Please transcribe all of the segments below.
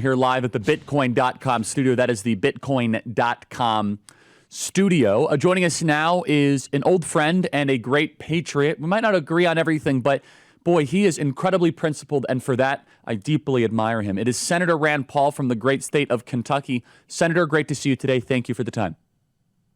Here live at the Bitcoin.com studio. That is the Bitcoin.com studio. Joining us now is an old friend and a great patriot. We might not agree on everything, but boy, he is incredibly principled, and for that, I deeply admire him. It is Senator Rand Paul from the great state of Kentucky. Senator, great to see you today. Thank you for the time.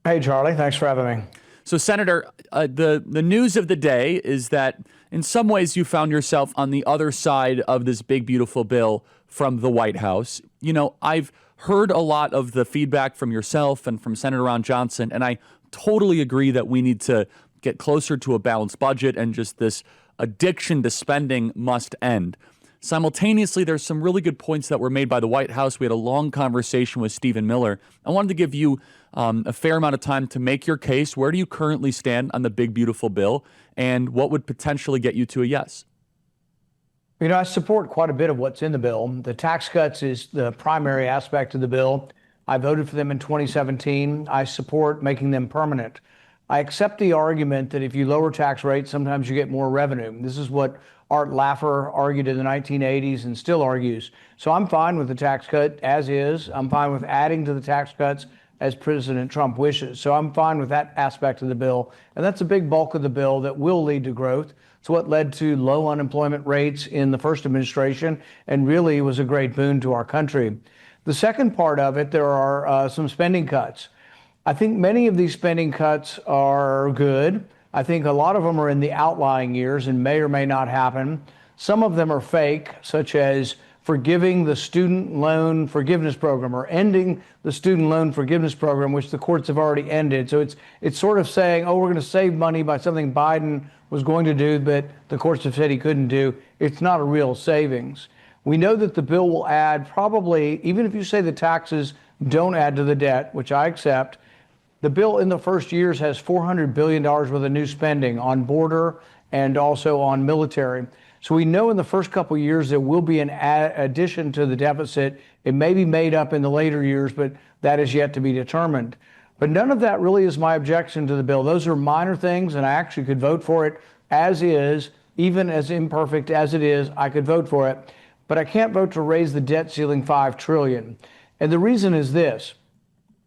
Hey, Charlie. Thanks for having me. So, Senator, the news of the day is that in some ways you found yourself on the other side of this big, beautiful bill from the White House. You know, I've heard a lot of the feedback from yourself and from Senator Ron Johnson, and I totally agree that we need to get closer to a balanced budget and just this addiction to spending must end. Simultaneously, there's some really good points that were made by the White House. We had a long conversation with Stephen Miller. I wanted to give you a fair amount of time to make your case. Where do you currently stand on the big, beautiful bill, and what would potentially get you to a yes? You know, I support quite a bit of what's in the bill. The tax cuts is the primary aspect of the bill. I voted for them in 2017. I support making them permanent. I accept the argument that if you lower tax rates, sometimes you get more revenue. This is what Art Laffer argued in the 1980s and still argues. So I'm fine with the tax cut as is. I'm fine with adding to the tax cuts as President Trump wishes. So I'm fine with that aspect of the bill. And that's a big bulk of the bill that will lead to growth. It's what led to low unemployment rates in the first administration and really was a great boon to our country. The second part of it, there are some spending cuts. I think many of these spending cuts are good. I think a lot of them are in the outlying years and may or may not happen. Some of them are fake, such as forgiving the student loan forgiveness program or ending the student loan forgiveness program, which the courts have already ended. So it's sort of saying, oh, we're going to save money by something Biden was going to do, but the courts have said he couldn't do. It's not a real savings. We know that the bill will add probably, even if you say the taxes don't add to the debt, which I accept, the bill in the first years has $400 billion worth of new spending on border and also on military. So we know in the first couple of years there will be an addition to the deficit. It may be made up in the later years, but that is yet to be determined. But none of that really is my objection to the bill. Those are minor things, and I actually could vote for it as is, even as imperfect as it is, I could vote for it. But I can't vote to raise the debt ceiling $5 trillion. And the reason is this.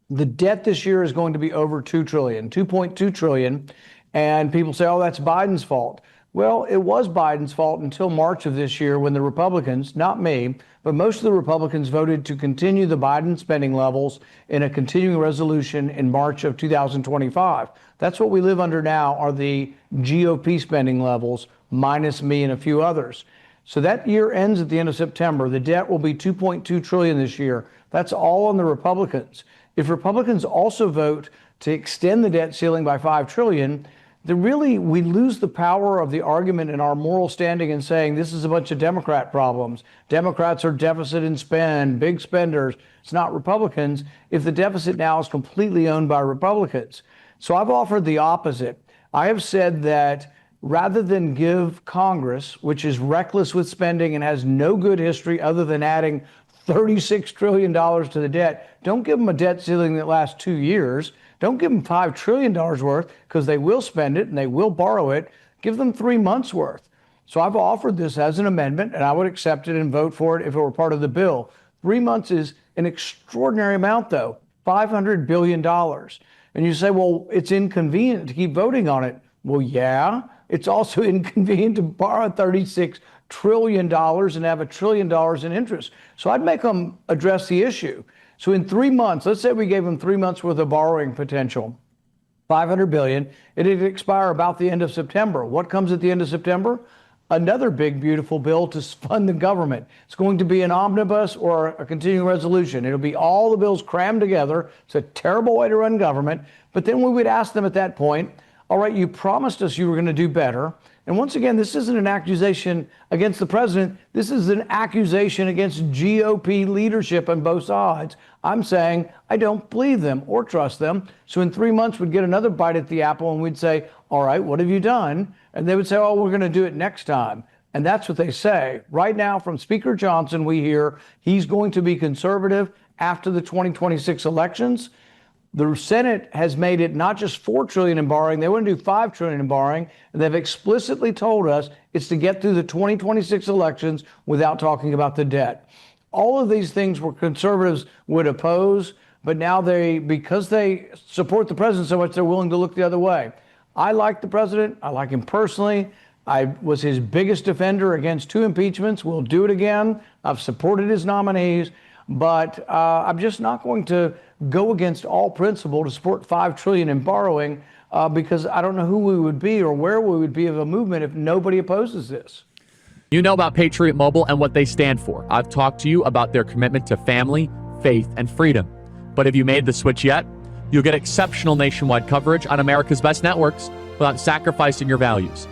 The debt this year is going to be over $2 trillion, $2.2 trillion. And people say, oh, that's Biden's fault. Well, it was Biden's fault until March of this year when the Republicans, not me, but most of the Republicans voted to continue the Biden spending levels in a continuing resolution in March of 2025. That's what we live under now are the GOP spending levels, minus me and a few others. So that year ends at the end of September. The debt will be $2.2 trillion this year. That's all on the Republicans. If Republicans also vote to extend the debt ceiling by $5 trillion, then really we lose the power of the argument in our moral standing in saying this is a bunch of Democrat problems. Democrats are deficit and spend, big spenders. It's not Republicans if the deficit now is completely owned by Republicans. So I've offered the opposite. I have said that rather than give Congress, which is reckless with spending and has no good history other than adding $36 trillion to the debt, don't give them a debt ceiling that lasts 2 years. Don't give them $5 trillion worth because they will spend it and they will borrow it. Give them 3 months worth. So I've offered this as an amendment and I would accept it and vote for it if it were part of the bill. 3 months is an extraordinary amount though, $500 billion. And you say, well, it's inconvenient to keep voting on it. Well, yeah, it's also inconvenient to borrow $36 trillion and have $1 trillion in interest. So I'd make them address the issue. So in 3 months, let's say we gave them 3 months worth of borrowing potential, $500 billion, it'd expire about the end of September. What comes at the end of September? Another big, beautiful bill to fund the government. It's going to be an omnibus or a continuing resolution. It'll be all the bills crammed together. It's a terrible way to run government. But then we would ask them at that point, all right, you promised us you were going to do better. And once again, this isn't an accusation against the president. This is an accusation against GOP leadership on both sides. I'm saying I don't believe them or trust them. So in 3 months, we'd get another bite at the apple and we'd say, all right, what have you done? And they would say, oh, we're going to do it next time. And that's what they say. Right now from Speaker Johnson, we hear he's going to be conservative after the 2026 elections. The Senate has made it not just $4 trillion in borrowing, they want to do $5 trillion in borrowing, and they've explicitly told us it's to get through the 2026 elections without talking about the debt. all of these things were conservatives would oppose, but now because they support the president so much, they're willing to look the other way. I like the president. I like him personally. I was his biggest defender against 2 impeachments. We'll do it again. I've supported his nominees, but I'm just not going to go against all principle to support $5 trillion in borrowing because I don't know who we would be or where we would be of a movement if nobody opposes this. You know about Patriot Mobile and what they stand for. I've talked to you about their commitment to family, faith, and freedom. But have you made the switch yet? You'll get exceptional nationwide coverage on America's best networks without sacrificing your values.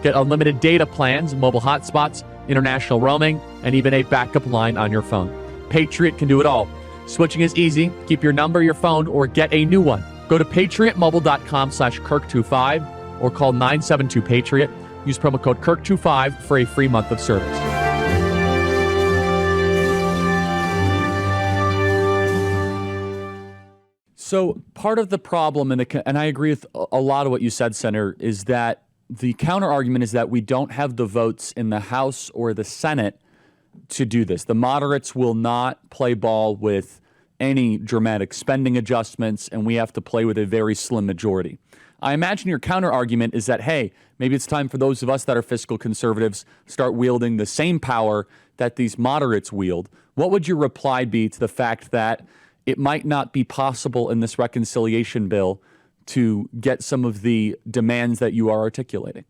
Get unlimited data plans, mobile hotspots, international roaming, and even a backup line on your phone. Patriot can do it all. Switching is easy. Keep your number, your phone, or get a new one. Go to patriotmobile.com/Kirk25 or call 972-PATRIOT. Use promo code Kirk25 for a free month of service. So part of the problem, and I agree with a lot of what you said, Senator, is that the counter argument is that we don't have the votes in the House or the Senate to do this. The moderates will not play ball with any dramatic spending adjustments, and we have to play with a very slim majority. I imagine your counter argument is that, hey, maybe it's time for those of us that are fiscal conservatives start wielding the same power that these moderates wield. What would your reply be to the fact that it might not be possible in this reconciliation bill to get some of the demands that you are articulating?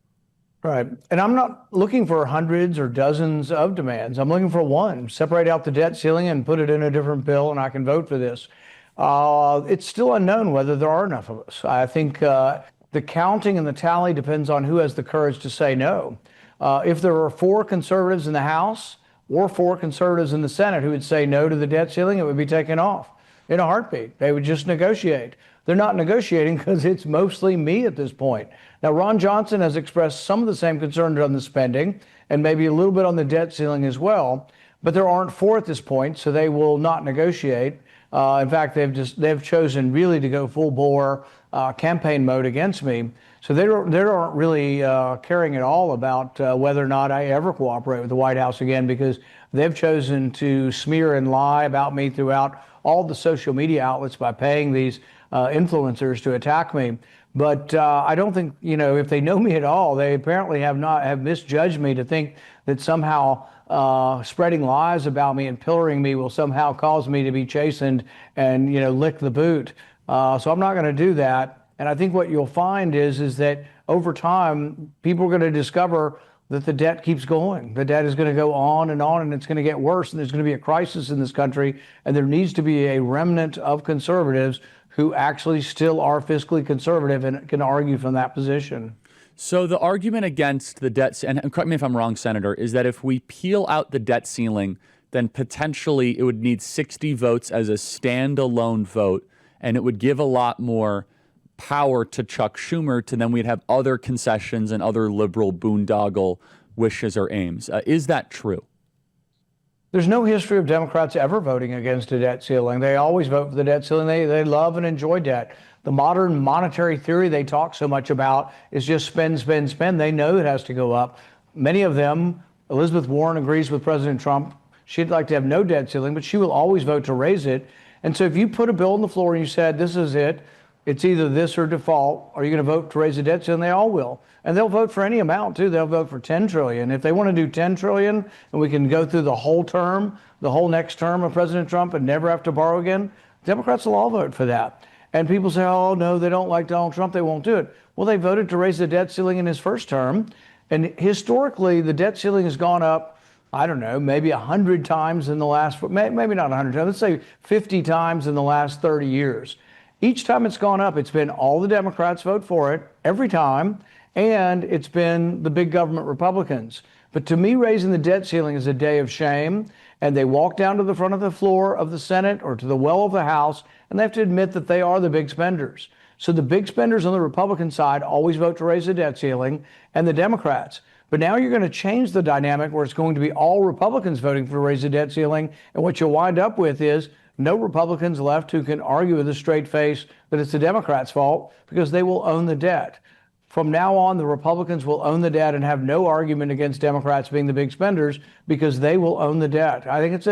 Right. And I'm not looking for hundreds or dozens of demands. I'm looking for one. Separate out the debt ceiling and put it in a different bill, and I can vote for this. It's still unknown whether there are enough of us. I think the counting and the tally depends on who has the courage to say no. If there were 4 conservatives in the House or 4 conservatives in the Senate who would say no to the debt ceiling, it would be taken off in a heartbeat. They would just negotiate. They're not negotiating because it's mostly me at this point. Now, Ron Johnson has expressed some of the same concerns on the spending and maybe a little bit on the debt ceiling as well, but there aren't 4 at this point, so they will not negotiate. In fact, they've chosen really to go full bore campaign mode against me. So they aren't really caring at all about whether or not I ever cooperate with the White House again, because they've chosen to smear and lie about me throughout all the social media outlets by paying these influencers to attack me. But I don't think, if they know me at all, they apparently have misjudged me to think that somehow spreading lies about me and pillaring me will somehow cause me to be chastened and, lick the boot. So I'm not going to do that. And I think what you'll find is that over time, people are going to discover that the debt keeps going. The debt is going to go on, and it's going to get worse, and there's going to be a crisis in this country, and there needs to be a remnant of conservatives who actually still are fiscally conservative and can argue from that position. So the argument against the debt, and correct me if I'm wrong, Senator, is that if we peel out the debt ceiling, then potentially it would need 60 votes as a standalone vote, and it would give a lot more power to Chuck Schumer, to then we'd have other concessions and other liberal boondoggle wishes or aims. Is that true? There's no history of Democrats ever voting against a debt ceiling. They always vote for the debt ceiling. They love and enjoy debt. The modern monetary theory they talk so much about is just spend, spend, spend. They know it has to go up. Many of them, Elizabeth Warren agrees with President Trump. She'd like to have no debt ceiling, but she will always vote to raise it. And so if you put a bill on the floor and you said, this is it, it's either this or default, are you going to vote to raise the debt ceiling? They all will. And they'll vote for any amount, too. They'll vote for $10 trillion. If they want to do $10 trillion and we can go through the whole term, the whole next term of President Trump and never have to borrow again, Democrats will all vote for that. And people say, oh, no, they don't like Donald Trump, they won't do it. Well, they voted to raise the debt ceiling in his first term. And historically, the debt ceiling has gone up, I don't know, maybe 100 times in the last, maybe not 100 times, let's say 50 times in the last 30 years. Each time it's gone up, it's been all the Democrats vote for it every time, and it's been the big government Republicans. But to me, raising the debt ceiling is a day of shame, and they walk down to the front of the floor of the Senate or to the well of the House, and they have to admit that they are the big spenders. So the big spenders on the Republican side always vote to raise the debt ceiling, and the Democrats. But now you're going to change the dynamic where it's going to be all Republicans voting to raise the debt ceiling, and what you'll wind up with is no Republicans left who can argue with a straight face that it's the Democrats' fault because they will own the debt. From now on, the Republicans will own the debt and have no argument against Democrats being the big spenders because they will own the debt. I think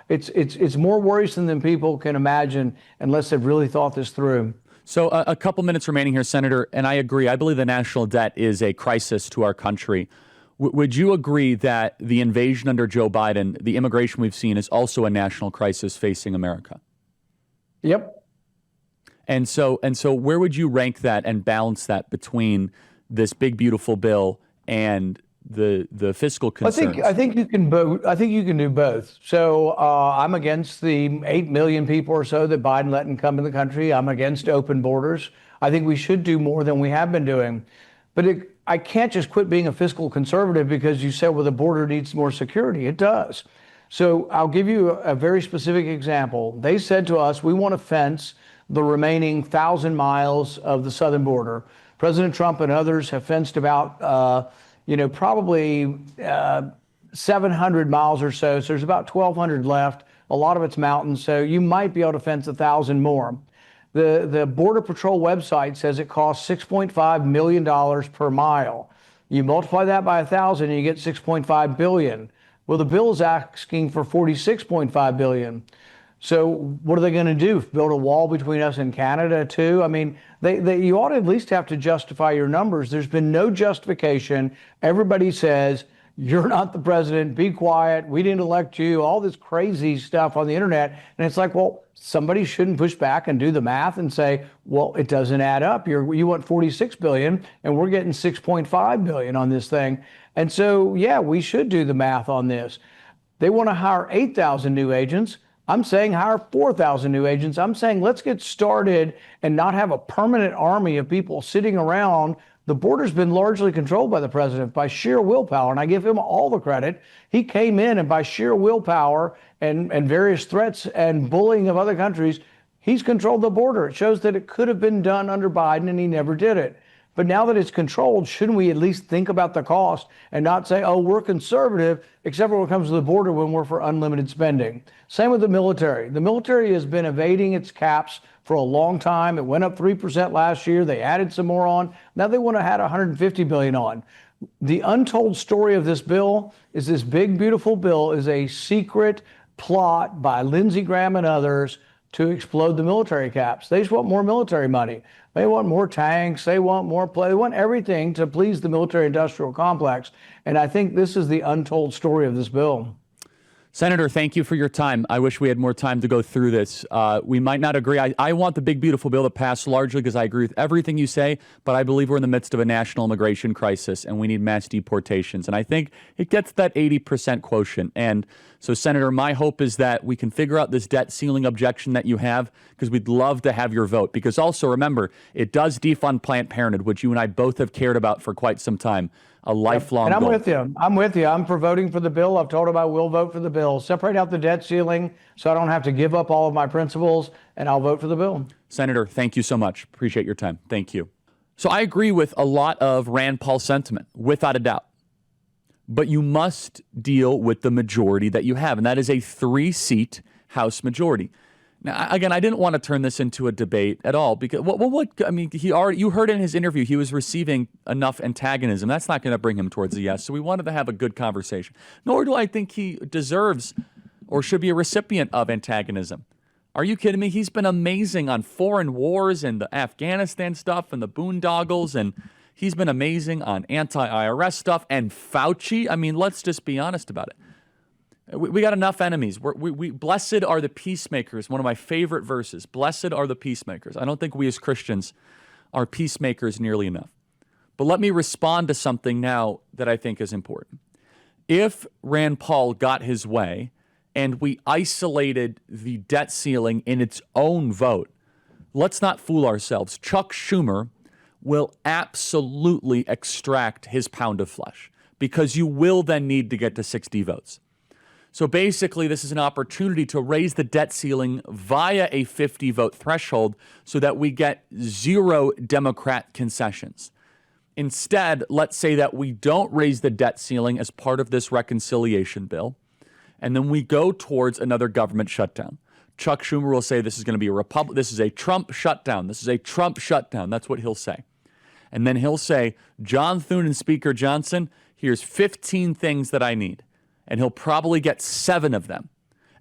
it's more worrisome than people can imagine unless they've really thought this through. So a couple minutes remaining here, Senator, and I agree. I believe the national debt is a crisis to our country. Would you agree that the invasion under Joe Biden, the immigration we've seen, is also a national crisis facing America? Yep. And so where would you rank that and balance that between this big, beautiful bill and the fiscal concerns? I think you can both. I think you can do both. So I'm against the 8 million people or so that Biden let come in the country. I'm against open borders. I think we should do more than we have been doing. But I can't just quit being a fiscal conservative because you said, well, the border needs more security. It does. So I'll give you a very specific example. They said to us, we want to fence the remaining 1,000 miles of the southern border. President Trump and others have fenced about, probably 700 miles or so. So there's about 1,200 left. A lot of it's mountains. So you might be able to fence 1,000 more. The Border Patrol website says it costs $6.5 million per mile. You multiply that by 1,000 and you get $6.5 billion. Well, the bill is asking for $46.5 billion. So what are they going to do? Build a wall between us and Canada too? I mean, you ought to at least have to justify your numbers. There's been no justification. Everybody says, you're not the president, be quiet, we didn't elect you, all this crazy stuff on the internet. And it's like, well, somebody shouldn't push back and do the math and say, well, it doesn't add up. You want 46 billion and we're getting 6.5 billion on this thing. And so, yeah, we should do the math on this. They want to hire 8,000 new agents. I'm saying hire 4,000 new agents. I'm saying let's get started and not have a permanent army of people sitting around. The border's been largely controlled by the president by sheer willpower, and I give him all the credit. He came in and by sheer willpower and various threats and bullying of other countries, he's controlled the border. It shows that it could have been done under Biden and he never did it. But now that it's controlled, shouldn't we at least think about the cost and not say, oh, we're conservative, except when it comes to the border when we're for unlimited spending? Same with the military. The military has been evading its caps for a long time. It went up 3% last year. They added some more on. Now they want to add 150 billion on. The untold story of this bill is this big, beautiful bill is a secret plot by Lindsey Graham and others to explode the military caps. They just want more military money. They want more tanks. They want more play. They want everything to please the military industrial complex. And I think this is the untold story of this bill. Senator, thank you for your time. I wish we had more time to go through this. We might not agree. I want the big, beautiful bill to pass largely because I agree with everything you say, but I believe we're in the midst of a national immigration crisis and we need mass deportations. And I think it gets that 80% quotient. And so, Senator, my hope is that we can figure out this debt ceiling objection that you have because we'd love to have your vote. Because also, remember, it does defund Planned Parenthood, which you and I both have cared about for quite some time. A lifelong goal. And I'm with you. I'm for voting for the bill. I've told him I will vote for the bill. Separate out the debt ceiling so I don't have to give up all of my principles, and I'll vote for the bill. Senator, thank you so much. Appreciate your time. Thank you. So I agree with a lot of Rand Paul sentiment, without a doubt. But you must deal with the majority that you have, and that is a 3-seat House majority. Now, again, I didn't want to turn this into a debate at all because you heard in his interview he was receiving enough antagonism. That's not going to bring him towards a yes. So we wanted to have a good conversation. Nor do I think he deserves or should be a recipient of antagonism. Are you kidding me? He's been amazing on foreign wars and the Afghanistan stuff and the boondoggles, and he's been amazing on anti-IRS stuff and Fauci. I mean, let's just be honest about it. We got enough enemies. We blessed are the peacemakers. One of my favorite verses. Blessed are the peacemakers. I don't think we as Christians are peacemakers nearly enough. But let me respond to something now that I think is important. If Rand Paul got his way and we isolated the debt ceiling in its own vote, let's not fool ourselves. Chuck Schumer will absolutely extract his pound of flesh because you will then need to get to 60 votes. So basically, this is an opportunity to raise the debt ceiling via a 50-vote threshold so that we get 0 Democrat concessions. Instead, let's say that we don't raise the debt ceiling as part of this reconciliation bill, and then we go towards another government shutdown. Chuck Schumer will say this is going to be this is a Trump shutdown. This is a Trump shutdown. That's what he'll say. And then he'll say, John Thune and Speaker Johnson, here's 15 things that I need. And he'll probably get 7 of them.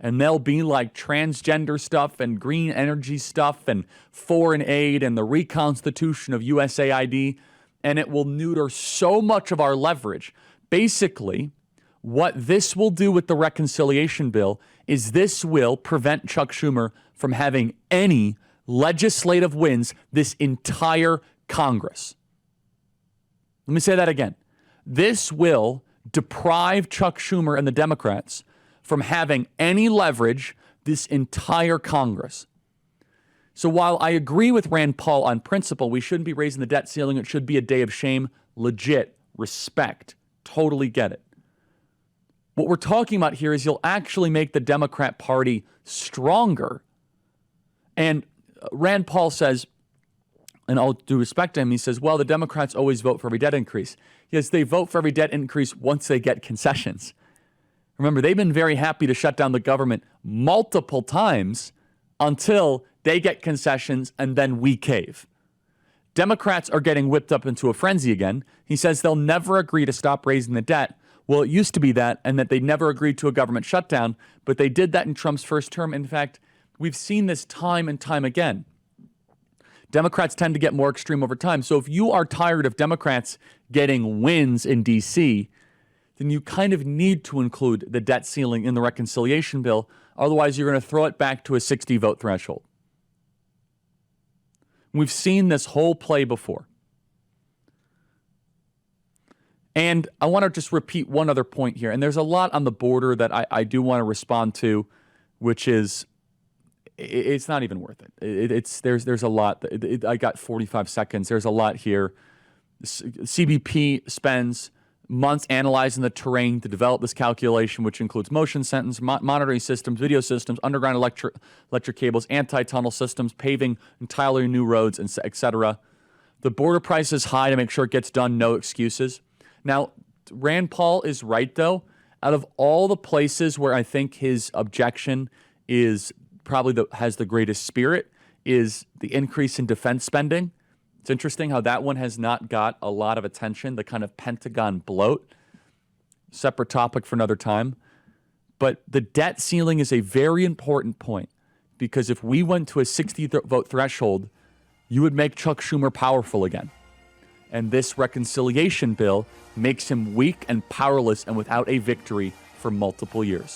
And they'll be like transgender stuff and green energy stuff and foreign aid and the reconstitution of USAID. And it will neuter so much of our leverage. Basically, what this will do with the reconciliation bill is this will prevent Chuck Schumer from having any legislative wins this entire Congress. Let me say that again. This will deprive Chuck Schumer and the Democrats from having any leverage this entire Congress. So while I agree with Rand Paul on principle, we shouldn't be raising the debt ceiling. It should be a day of shame. Legit. Respect. Totally get it. What we're talking about here is you'll actually make the Democrat Party stronger. And Rand Paul says, and all due respect to him, he says, well, the Democrats always vote for every debt increase. Yes, they vote for every debt increase once they get concessions. Remember, they've been very happy to shut down the government multiple times until they get concessions and then we cave. Democrats are getting whipped up into a frenzy again. He says they'll never agree to stop raising the debt. Well, it used to be that, and that they never agreed to a government shutdown, but they did that in Trump's first term. In fact, we've seen this time and time again. Democrats tend to get more extreme over time. So if you are tired of Democrats getting wins in D.C., then you kind of need to include the debt ceiling in the reconciliation bill. Otherwise, you're going to throw it back to a 60-vote threshold. We've seen this whole play before. And I want to just repeat one other point here. And there's a lot on the border that I do want to respond to, which is it's not even worth it. There's a lot. I got 45 seconds. There's a lot here. CBP spends months analyzing the terrain to develop this calculation, which includes motion sensors, monitoring systems, video systems, underground electric cables, anti-tunnel systems, paving entirely new roads, and et cetera. The border price is high to make sure it gets done. No excuses. Now, Rand Paul is right, though. Out of all the places where I think his objection is probably has the greatest spirit is the increase in defense spending. It's interesting how that one has not got a lot of attention, the kind of Pentagon bloat. Separate topic for another time. But the debt ceiling is a very important point because if we went to a 60-vote threshold, you would make Chuck Schumer powerful again. And this reconciliation bill makes him weak and powerless and without a victory for multiple years.